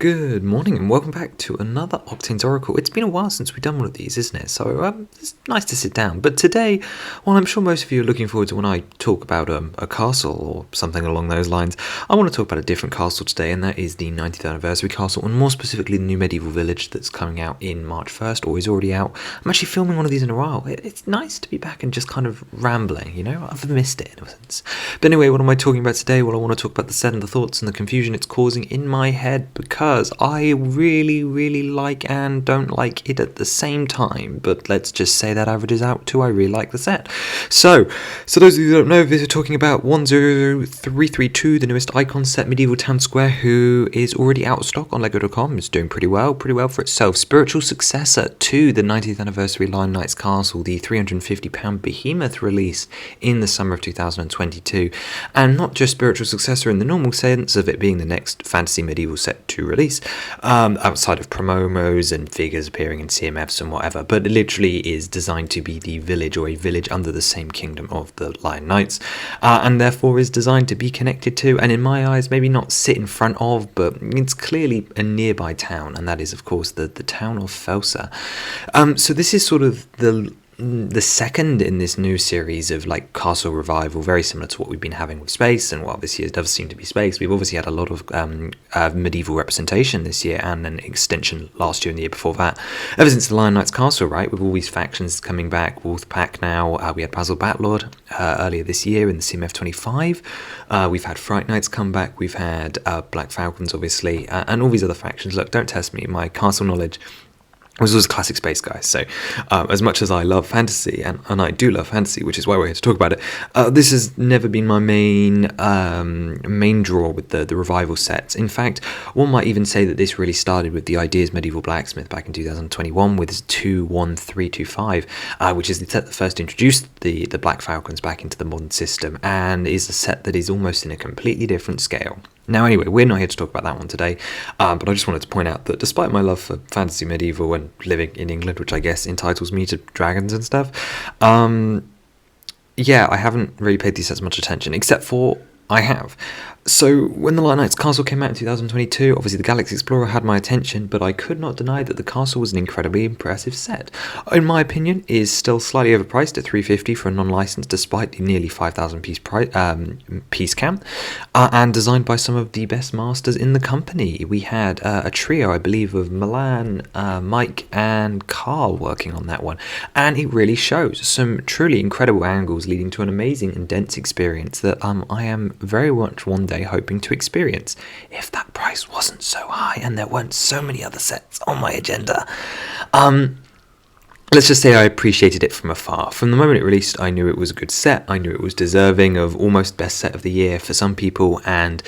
Good morning and welcome back to another Octane's Oracle. It's been a while since we've done one of these, isn't it? So it's nice to sit down. But today, well, I'm sure most of you are looking forward to when I talk about a castle or something along those lines. I want to talk about a different castle today, and that is the 90th anniversary castle, and more specifically the new medieval village that's coming out in March 1st, or is already out. I'm actually filming one of these in a while. It's nice to be back and just kind of rambling, you know? I've missed it in a sense. But anyway, what am I talking about today? Well, I want to talk about the set and the thoughts and the confusion it's causing in my head, because I really like and don't like it at the same time, but let's just say that averages out to I really like the set. So those of you who don't know, we're talking about 10332, the newest icon set, Medieval Town Square, who is already out of stock on Lego.com. It's doing pretty well for itself. Spiritual successor to the 90th anniversary Lion Knights Castle, the £350 behemoth release in the summer of 2022, and not just spiritual successor in the normal sense of it being the next fantasy medieval set to release, outside of promos and figures appearing in CMFs and whatever, but it literally is designed to be the village or a village under the same kingdom of the Lion Knights, and therefore is designed to be connected to, and in my eyes maybe not sit in front of, but it's clearly a nearby town, and that is of course the town of Felsa. So this is sort of the second in this new series of like castle revival, very similar to what we've been having with space, and what this year does seem to be space. We've obviously had a lot of medieval representation this year, and an extension last year and the year before that. Ever since the Lion Knights Castle, right, with all these factions coming back, Wolfpack now, we had Basil Batlord earlier this year in the CMF 25, we've had Fright Knights come back, we've had Black Falcons obviously, and all these other factions. Look, don't test me, my castle knowledge was always classic space, guys. So as much as I love fantasy, and I do love fantasy, which is why we're here to talk about it, this has never been my main draw with the revival sets. In fact, one might even say that this really started with the Ideas Medieval Blacksmith back in 2021 with 21325, which is the set that first introduced the Black Falcons back into the modern system, and is a set that is almost in a completely different scale. Now anyway, we're not here to talk about that one today, but I just wanted to point out that despite my love for fantasy medieval and living in England, which I guess entitles me to dragons and stuff, yeah, I haven't really paid these sets much attention, except for I have. So when the Lion Knights Castle came out in 2022, obviously the Galaxy Explorer had my attention, but I could not deny that the castle was an incredibly impressive set. In my opinion, it is still slightly overpriced at $350 for a non-licensed, despite the nearly 5,000 piece count, and designed by some of the best masters in the company. We had a trio, I believe, of Milan, Mike, and Carl working on that one, and it really shows some truly incredible angles, leading to an amazing and dense experience that I am very much one day hoping to experience, if that price wasn't so high and there weren't so many other sets on my agenda. Let's just say I appreciated it from afar. From the moment it released, I knew it was a good set. I knew it was deserving of almost best set of the year for some people, and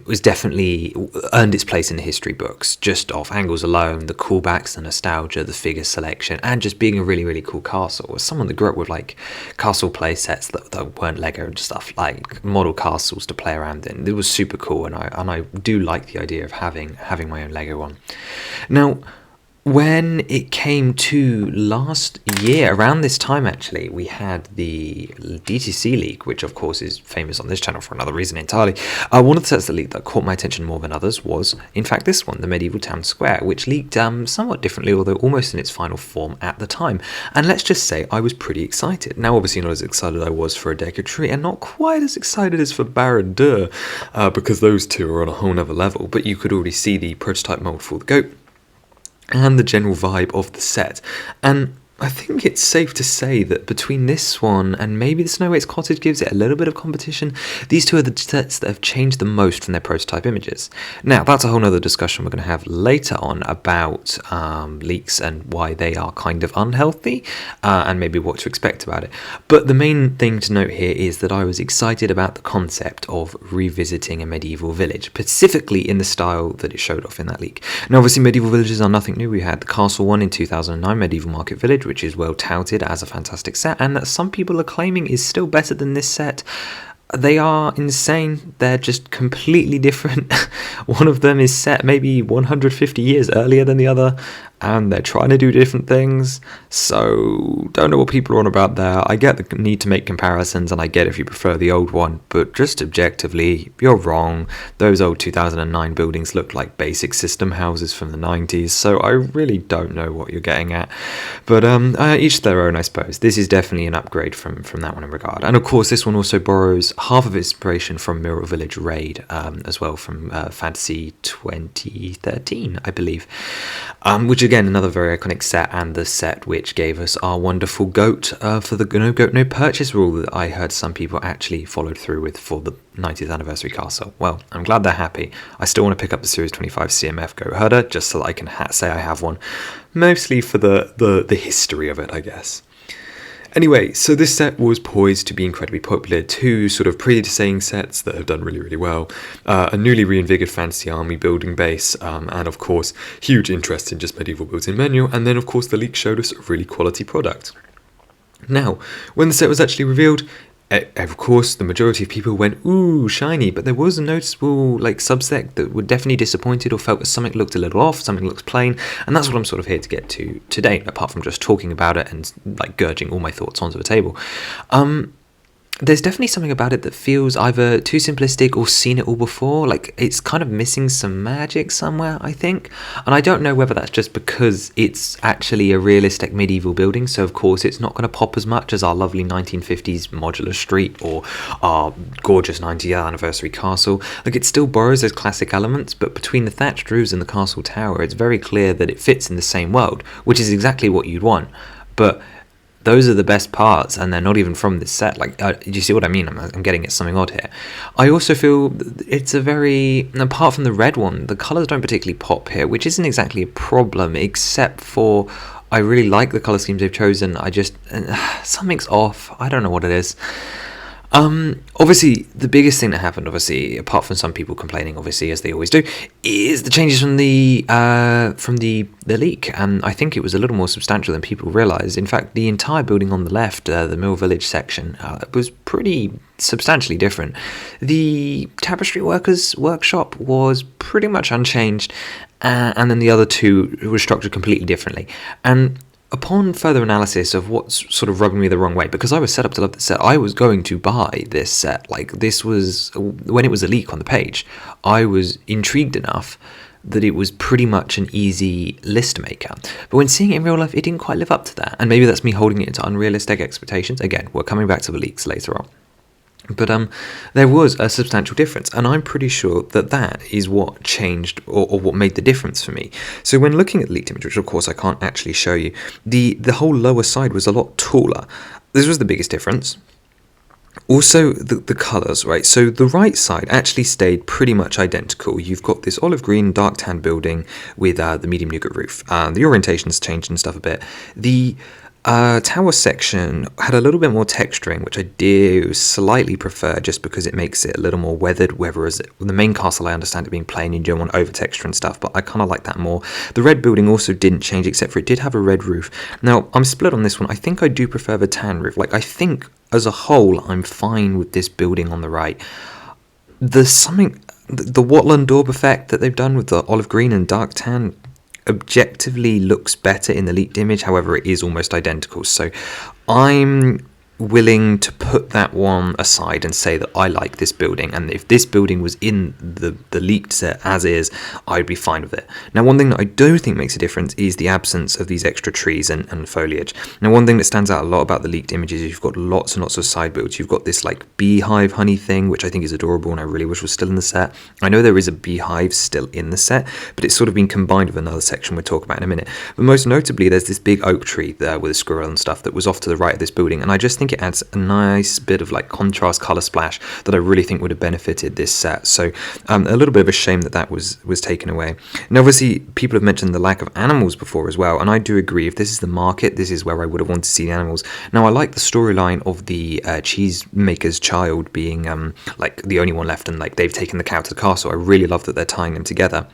was definitely earned its place in the history books, just off angles alone, the callbacks, the nostalgia, the figure selection, and just being a really cool castle. As someone that grew up with like castle play sets that weren't Lego and stuff, like model castles to play around in, it was super cool, and I do like the idea of having my own Lego one. Now, when it came to last year, around this time actually, we had the DTC leak, which of course is famous on this channel for another reason entirely. One of the sets that leaked that caught my attention more than others was, in fact, this one, the Medieval Town Square, which leaked somewhat differently, although almost in its final form at the time. And let's just say I was pretty excited. Now, obviously not as excited as I was for a Decatry, and not quite as excited as for Baron Deux, because those two are on a whole nother level, but you could already see the prototype mold for the goat and the general vibe of the set. And I think it's safe to say that between this one and maybe the Snow White's Cottage gives it a little bit of competition, these two are the sets that have changed the most from their prototype images. Now, that's a whole nother discussion we're going to have later on about leaks and why they are kind of unhealthy, and maybe what to expect about it. But the main thing to note here is that I was excited about the concept of revisiting a medieval village, specifically in the style that it showed off in that leak. Now, obviously, medieval villages are nothing new. We had the Castle one in 2009, Medieval Market Village, which is well touted as a fantastic set, and that some people are claiming is still better than this set. They are insane. They're just completely different. One of them is set maybe 150 years earlier than the other. and they're trying to do different things, so don't know what people are on about there. I get the need to make comparisons, and I get if you prefer the old one, but just objectively, you're wrong. Those old 2009 buildings look like basic system houses from the 90s, so I really don't know what you're getting at. But each their own, I suppose. This is definitely an upgrade from that one in regard. And of course, this one also borrows half of its inspiration from Mirror Village Raid, as well, from Fantasy 2013, I believe. Which again, another very iconic set, and the set which gave us our wonderful goat for the no goat no purchase rule that I heard some people actually followed through with for the 90th anniversary castle. Well, I'm glad they're happy. I still want to pick up the Series 25 CMF goat herder just so that I can say I have one, mostly for the history of it, I guess. Anyway, so this set was poised to be incredibly popular. Two sort of preceding sets that have done really, really well. A newly reinvigorated fantasy army building base, and of course, huge interest in just medieval built-in menu. And then, of course, the leak showed us a really quality product. Now, when the set was actually revealed, of course, the majority of people went, ooh, shiny, but there was a noticeable subset that were definitely disappointed or felt that something looked a little off, something looks plain, and that's what I'm sort of here to get to today, apart from just talking about it and gurging all my thoughts onto the table. There's definitely something about it that feels either too simplistic or seen it all before. It's kind of missing some magic somewhere, I think. And I don't know whether that's just because it's actually a realistic medieval building, so of course it's not going to pop as much as our lovely 1950s modular street or our gorgeous 90th anniversary castle. It still borrows those classic elements, but between the thatched roofs and the castle tower, it's very clear that it fits in the same world, which is exactly what you'd want. But those are the best parts, and they're not even from this set. Do you see what I mean? I'm getting at something odd here. I also feel it's a very, apart from the red one, the colours don't particularly pop here, which isn't exactly a problem, except for I really like the colour schemes they've chosen. I just, something's off. I don't know what it is. Obviously, the biggest thing that happened, apart from some people complaining, as they always do, is the changes from the leak, and I think it was a little more substantial than people realise. In fact, the entire building on the left, the Mill Village section, was pretty substantially different. The Tapestry Workers Workshop was pretty much unchanged, and then the other two were structured completely differently. And upon further analysis of what's sort of rubbing me the wrong way, because I was set up to love this set, I was going to buy this set. This was, when it was a leak on the page, I was intrigued enough that it was pretty much an easy list maker. But when seeing it in real life, it didn't quite live up to that. And maybe that's me holding it to unrealistic expectations. Again, we're coming back to the leaks later on. But there was a substantial difference, and I'm pretty sure that is what changed or what made the difference for me. So when looking at the leaked image, which of course I can't actually show you, the whole lower side was a lot taller. This was the biggest difference. Also, the colours, right? So the right side actually stayed pretty much identical. You've got this olive green, dark tan building with the medium nougat roof. The orientation's changed and stuff a bit. The tower section had a little bit more texturing, which I do slightly prefer just because it makes it a little more weathered, whereas the main castle, I understand it being plain, you don't want over texture and stuff, but I kind of like that more. The red building also didn't change, except for it did have a red roof. Now, I'm split on this one. I think I do prefer the tan roof. I think as a whole, I'm fine with this building on the right. There's something, the Watland Daub effect that they've done with the olive green and dark tan objectively looks better in the leaked image. However, it is almost identical, so I'm willing to put that one aside and say that I like this building, and if this building was in the leaked set as is, I'd be fine with it. Now, one thing that I do think makes a difference is the absence of these extra trees and foliage. Now, one thing that stands out a lot about the leaked images is you've got lots and lots of side builds. You've got this beehive honey thing, which I think is adorable and I really wish was still in the set. I know there is a beehive still in the set, but it's sort of been combined with another section we'll talk about in a minute. But most notably, there's this big oak tree there with a squirrel and stuff that was off to the right of this building, and I just think it adds a nice bit of contrast color splash that I really think would have benefited this set. So a little bit of a shame that was taken away. And obviously people have mentioned the lack of animals before as well, and I do agree. If this is the market, this is where I would have wanted to see the animals. Now, I like the storyline of the cheesemaker's child being the only one left, and they've taken the cow to the castle. I really love that they're tying them together.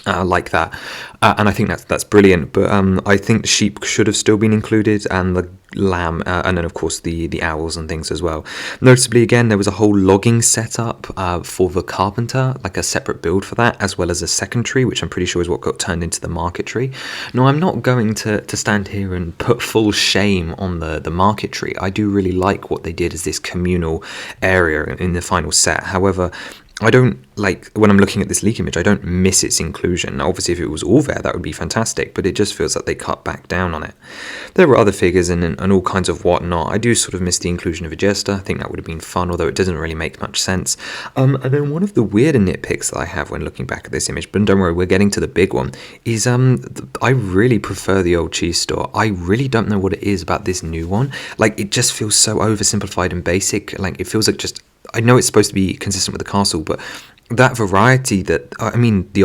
like that, and I think that's brilliant. But I think the sheep should have still been included, and the lamb, and then of course the owls and things as well. Noticeably, again, there was a whole logging setup for the carpenter, like a separate build for that, as well as a second tree, which I'm pretty sure is what got turned into the market tree. Now, I'm not going to stand here and put full shame on the market tree. I do really like what they did as this communal area in the final set. However, I don't, like, when I'm looking at this leak image, I don't miss its inclusion. Obviously, if it was all there, that would be fantastic, but it just feels like they cut back down on it. There were other figures and all kinds of whatnot. I do sort of miss the inclusion of a jester. I think that would have been fun, although it doesn't really make much sense. And then one of the weirder nitpicks that I have when looking back at this image, but don't worry, we're getting to the big one, is I really prefer the old cheese store. I really don't know what it is about this new one. Like, it just feels so oversimplified and basic. Like, it feels like just, I know it's supposed to be consistent with the castle, but that variety that, I mean, the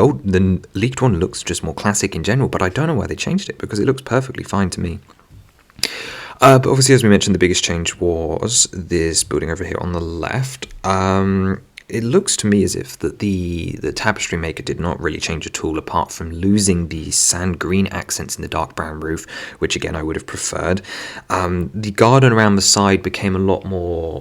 leaked one looks just more classic in general, but I don't know why they changed it, because it looks perfectly fine to me. But obviously, as we mentioned, the biggest change was this building over here on the left. It looks to me as if that the tapestry maker did not really change at all, apart from losing the sand green accents in the dark brown roof, which again I would have preferred. The garden around the side became a lot more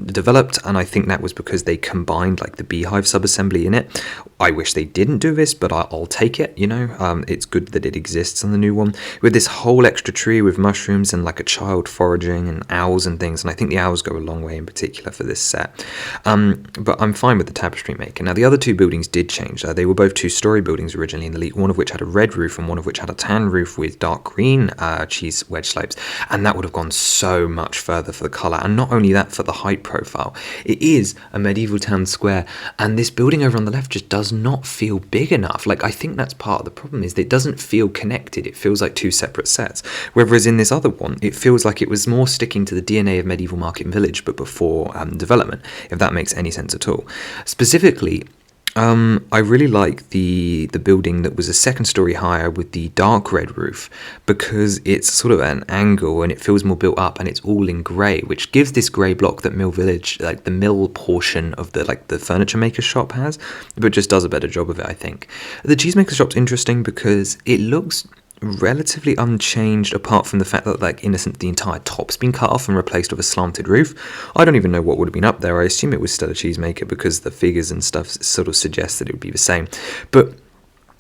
developed, and I think that was because they combined like the beehive sub-assembly in it. I wish they didn't do this, but I'll take it, you know. It's good that it exists on the new one, with this whole extra tree with mushrooms and like a child foraging and owls and things, and I think the owls go a long way in particular for this set. But I'm fine with the tapestry maker. Now, the other two buildings did change. They were both two-story buildings originally in the league, one of which had a red roof and one of which had a tan roof with dark green cheese wedge slopes, and that would have gone so much further for the colour, and not only that, for the height profile. It is a medieval town square, and this building over on the left just does not feel big enough. Like, I think that's part of the problem, is that it doesn't feel connected. It feels like two separate sets, whereas in this other one, it feels like it was more sticking to the DNA of Medieval Market Village, but before development, if that makes any sense at all. Specifically, I really like the building that was a second story higher with the dark red roof, because it's sort of an angle and it feels more built up, and it's all in grey, which gives this grey block that Mill Village, like the mill portion of the furniture maker shop has, but just does a better job of it, I think. The cheesemaker shop's interesting because it looks relatively unchanged, apart from the fact that, like, innocent, the entire top's been cut off and replaced with a slanted roof. I don't even know what would have been up there. I assume it was still a cheesemaker, because the figures and stuff sort of suggest that it would be the same. But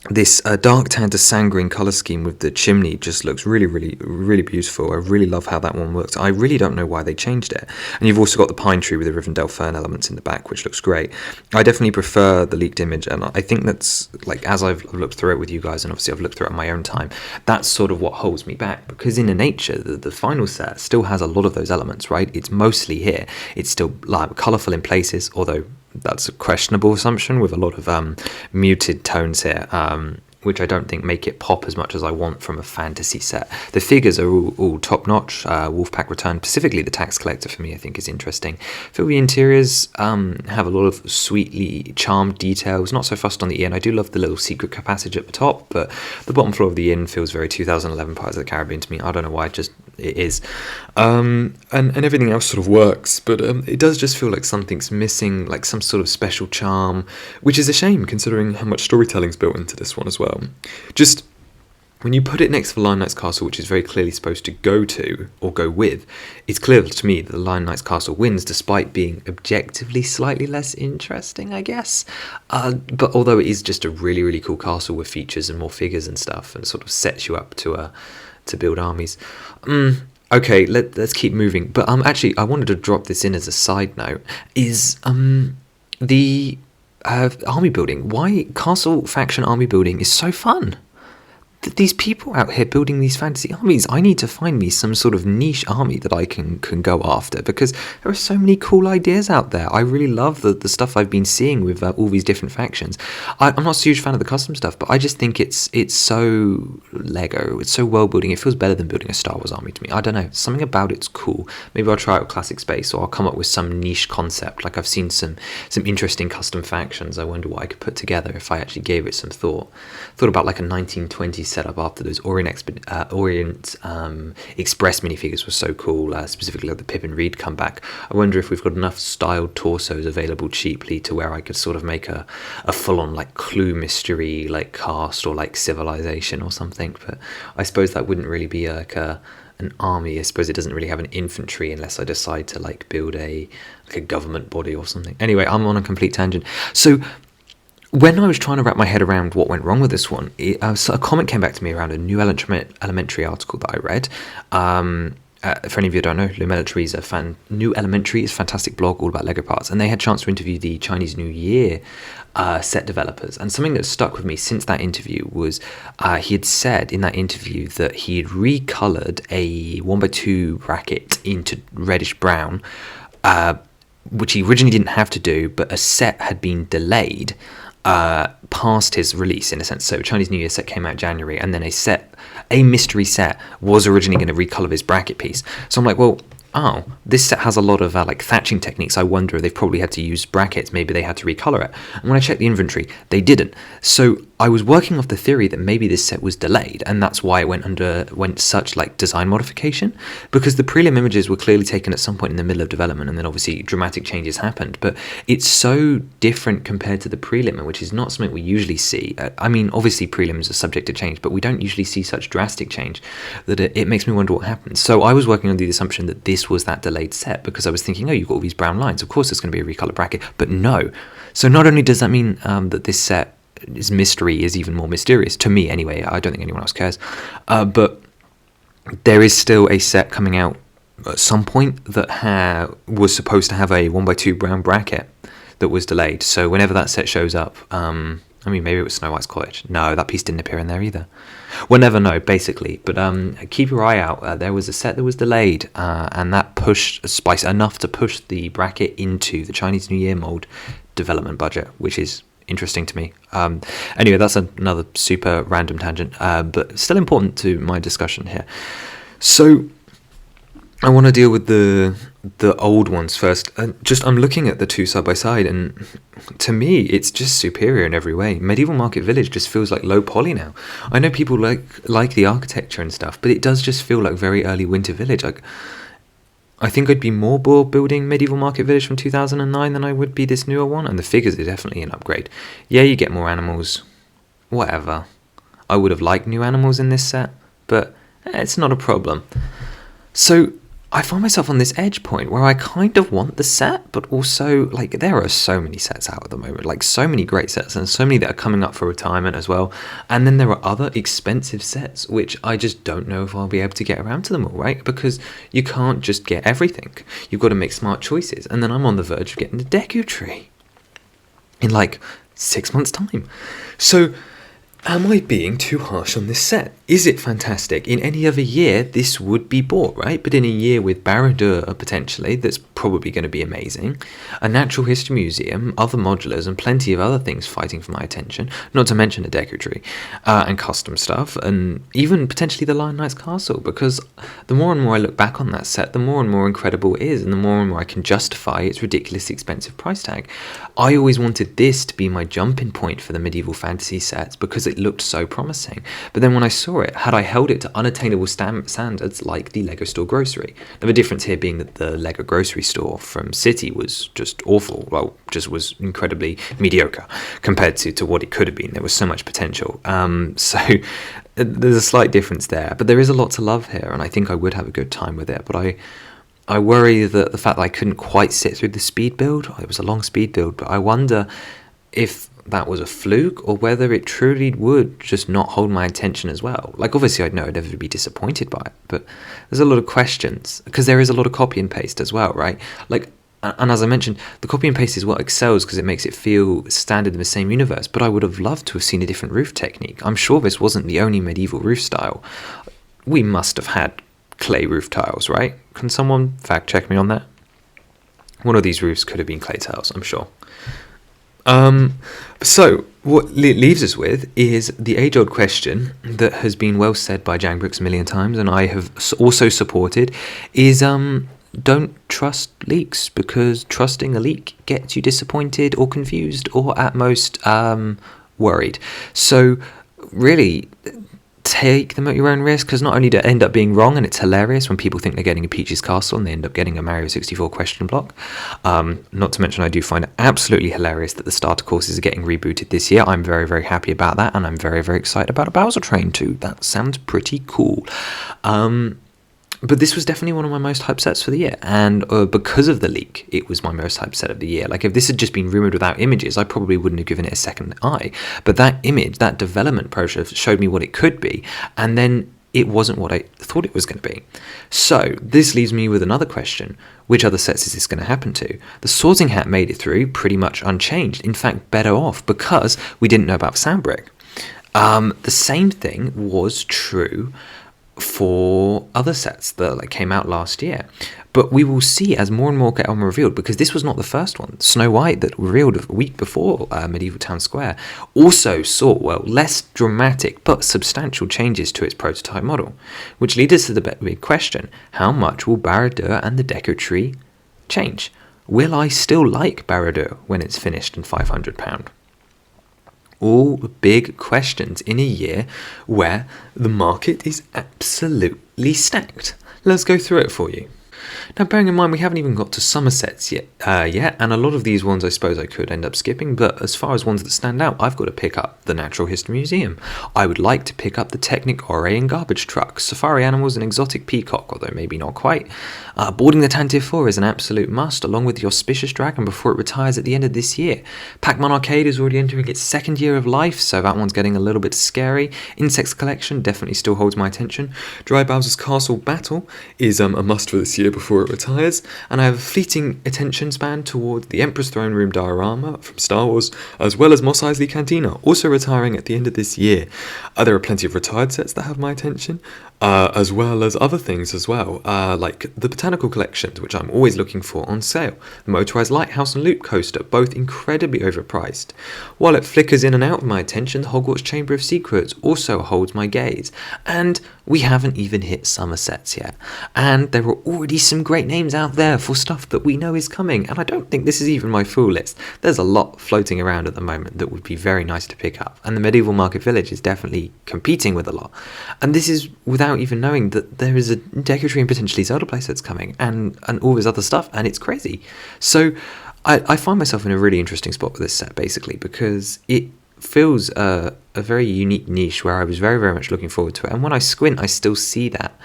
this dark tan to sand green colour scheme with the chimney just looks really, really, really beautiful. I really love how that one works. I really don't know why they changed it. And you've also got the pine tree with the Rivendell fern elements in the back, which looks great. I definitely prefer the leaked image, and I think that's, like, as I've looked through it with you guys, and obviously I've looked through it on my own time, that's sort of what holds me back, because in the nature, the final set still has a lot of those elements, right? It's mostly here. It's still, like, colourful in places, although that's a questionable assumption with a lot of muted tones here, which I don't think make it pop as much as I want from a fantasy set. The figures are all top-notch. Wolfpack Return, specifically the Tax Collector, for me, I think is interesting. I feel the interiors have a lot of sweetly charmed details, not so fussed on the inn. I do love the little secret passage at the top, but the bottom floor of the inn feels very 2011 Pirates of the Caribbean to me. I don't know why, it is. And everything else sort of works, but it does just feel like something's missing, like some sort of special charm, which is a shame considering how much storytelling's built into this one as well. Just when you put it next to the Lion Knight's Castle, which is very clearly supposed to go to, or go with, it's clear to me that the Lion Knight's Castle wins, despite being objectively slightly less interesting, I guess. But although it is just a really, really cool castle with features and more figures and stuff, and sort of sets you up to build armies. Okay, let's keep moving. But actually, I wanted to drop this in as a side note, is the army building. Why castle faction army building is so fun. These people out here building these fantasy armies, I need to find me some sort of niche army that I can go after, because there are so many cool ideas out there. I really love the stuff I've been seeing with all these different factions. I'm not a huge fan of the custom stuff, but I just think it's so Lego. It's so world building. It feels better than building a Star Wars army to me. I don't know. Something about it's cool. Maybe I'll try out Classic Space, or I'll come up with some niche concept. Like, I've seen some interesting custom factions. I wonder what I could put together if I actually gave it some thought. Thought about like a 1920s setup after those Orient Express minifigures were so cool, specifically like the Pip and Reed comeback. I wonder if we've got enough styled torsos available cheaply to where I could sort of make a full-on like Clue mystery like cast or like Civilization or something. But I suppose that wouldn't really be like an army. I suppose it doesn't really have an infantry unless I decide to like build a government body or something. Anyway, I'm on a complete tangent. So when I was trying to wrap my head around what went wrong with this one, so a comment came back to me around a New Elementary article that I read. For any of you who don't know, New Elementary is a fantastic blog all about Lego parts, and they had a chance to interview the Chinese New Year set developers. And something that stuck with me since that interview was he had said in that interview that he had recolored a 1x2 bracket into reddish brown, which he originally didn't have to do, but a set had been delayed past his release, in a sense. So Chinese New Year set came out January, and then a mystery set was originally going to recolor his bracket piece. So I'm like, well, this set has a lot of like thatching techniques. I wonder if they've probably had to use brackets. Maybe they had to recolor it. And when I checked the inventory, they didn't. So I was working off the theory that maybe this set was delayed, and that's why it went such like design modification, because the prelim images were clearly taken at some point in the middle of development, and then obviously dramatic changes happened. But it's so different compared to the prelim, which is not something we usually see. I mean, obviously prelims are subject to change, but we don't usually see such drastic change that it makes me wonder what happened. So I was working on the assumption that this was that delayed set, because I was thinking, oh, you've got all these brown lines, of course there's going to be a recolor bracket. But no. So not only does that mean that this set mystery is even more mysterious to me anyway, I don't think anyone else cares, but there is still a set coming out at some point that was supposed to have a 1x2 brown bracket that was delayed. So whenever that set shows up, I mean, maybe it was Snow White's Cottage. No, that piece didn't appear in there either. We'll never know, basically. But keep your eye out. There was a set that was delayed, and that pushed Spice enough to push the bracket into the Chinese New Year mold development budget, which is interesting to me. Anyway, that's another super random tangent, but still important to my discussion here. So I want to deal with the old ones first. I'm looking at the two side by side, and to me it's just superior in every way. Medieval Market Village just feels like low poly now. I know people like the architecture and stuff, but it does just feel like very early Winter Village. I think I'd be more bored building Medieval Market Village from 2009 than I would be this newer one, and the figures are definitely an upgrade. Yeah, you get more animals, whatever. I would have liked new animals in this set, but it's not a problem. So I find myself on this edge point where I kind of want the set, but also, like, there are so many sets out at the moment, like so many great sets, and so many that are coming up for retirement as well. And then there are other expensive sets, which I just don't know if I'll be able to get around to them all, right? Because you can't just get everything. You've got to make smart choices. And then I'm on the verge of getting the Deku Tree in like 6 months' time. So am I being too harsh on this set? Is it fantastic? In any other year, this would be bought, right? But in a year with Barad-dûr potentially, that's probably going to be amazing, a natural history museum, other modulars, and plenty of other things fighting for my attention, not to mention a Deku Tree, and custom stuff, and even potentially the Lion Knight's Castle, because the more and more I look back on that set, the more and more incredible it is, and the more and more I can justify its ridiculously expensive price tag. I always wanted this to be my jumping point for the medieval fantasy sets, because it looked so promising. But then when I saw it, had I held it to unattainable standards like the Lego Store Grocery, now the difference here being that the Lego Grocery Store from City was just awful, well, just was incredibly mediocre compared to what it could have been. There was so much potential. So there's a slight difference there, but there is a lot to love here, and I think I would have a good time with it. But I worry that the fact that I couldn't quite sit through the speed build, it was a long speed build, but I wonder if that was a fluke or whether it truly would just not hold my attention as well. Like, obviously I'd know I'd never be disappointed by it, but there's a lot of questions because there is a lot of copy and paste as well, right? Like, and as I mentioned, the copy and paste is what excels because it makes it feel standard in the same universe, but I would have loved to have seen a different roof technique. I'm sure this wasn't the only medieval roof style. We must have had clay roof tiles, right? Can someone fact check me on that? One of these roofs could have been clay tiles, I'm sure. So what it leaves us with is the age-old question that has been well said by Jang Brooks a million times, and I have also supported, is don't trust leaks, because trusting a leak gets you disappointed or confused or at most worried. So really, take them at your own risk, because not only do it end up being wrong, and it's hilarious when people think they're getting a Peach's Castle and they end up getting a Mario 64 question block. Not to mention, I do find it absolutely hilarious that the starter courses are getting rebooted this year. I'm very, very happy about that, and I'm very, very excited about a Bowser train too. That sounds pretty cool. But this was definitely one of my most hyped sets for the year, and because of the leak, it was my most hyped set of the year. Like, if this had just been rumoured without images, I probably wouldn't have given it a second eye. But that image, that development process, showed me what it could be, and then it wasn't what I thought it was going to be. So this leaves me with another question. Which other sets is this going to happen to? The Sorting Hat made it through pretty much unchanged, in fact better off, because we didn't know about Sandbrick. The same thing was true for other sets that came out last year, but we will see as more and more get on revealed, because this was not the first one. Snow White, that revealed a week before Medieval Town Square, also saw, well, less dramatic but substantial changes to its prototype model, which leads us to the big question: how much will Barad-dûr and the Deco Tree change? Will I still like Barad-dûr when it's finished and £500? All big questions in a year where the market is absolutely stacked. Let's go through it for you. Now, bearing in mind we haven't even got to summer sets yet, and a lot of these ones I suppose I could end up skipping, but as far as ones that stand out, I've got to pick up the Natural History Museum. I would like to pick up the Technic Ore and Garbage Truck, Safari Animals and Exotic Peacock, although maybe not quite. Boarding the Tantive 4 is an absolute must, along with the Auspicious Dragon before it retires at the end of this year. Pac-Man Arcade is already entering its second year of life, so that one's getting a little bit scary. Insects Collection definitely still holds my attention. Dry Bowser's Castle Battle is a must for this year before it retires, and I have a fleeting attention span towards the Emperor's Throne Room diorama from Star Wars, as well as Mos Eisley Cantina, also retiring at the end of this year. There are plenty of retired sets that have my attention, as well as other things as well, like the Botanical Collections, which I'm always looking for on sale. The Motorized Lighthouse and Loop Coaster, both incredibly overpriced. While it flickers in and out of my attention, the Hogwarts Chamber of Secrets also holds my gaze. And we haven't even hit summer sets yet. And there are already some great names out there for stuff that we know is coming, and I don't think this is even my full list. There's a lot floating around at the moment that would be very nice to pick up, and the Medieval Market Village is definitely competing with a lot. And this is without even knowing that there is a Deco Tree and potentially Zelda playsets coming, and all this other stuff, and it's crazy. So I find myself in a really interesting spot with this set, basically, because it fills a very unique niche where I was very, very much looking forward to it. And when I squint, I still see that,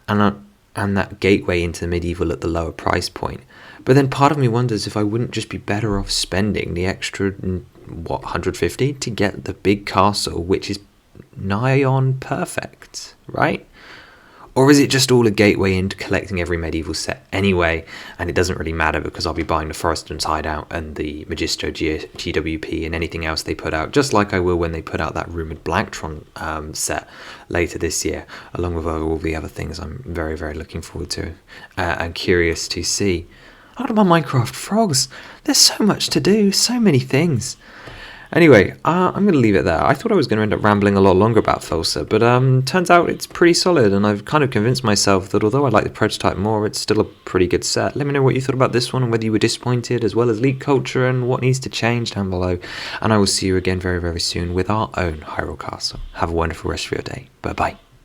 and that gateway into medieval at the lower price point. But then part of me wonders if I wouldn't just be better off spending the extra, what, 150 to get the big castle, which is nigh on perfect, right? Or is it just all a gateway into collecting every medieval set anyway, and it doesn't really matter because I'll be buying the Forrester's Hideout and the Magisto GWP and anything else they put out, just like I will when they put out that rumoured Blacktron set later this year, along with all the other things I'm very, very looking forward to and curious to see. What about Minecraft Frogs? There's so much to do, so many things. Anyway, I'm going to leave it there. I thought I was going to end up rambling a lot longer about Thulsa, but turns out it's pretty solid, and I've kind of convinced myself that although I like the prototype more, it's still a pretty good set. Let me know what you thought about this one and whether you were disappointed, as well as leak culture and what needs to change down below. And I will see you again very, very soon with our own Hyrule Castle. Have a wonderful rest of your day. Bye-bye.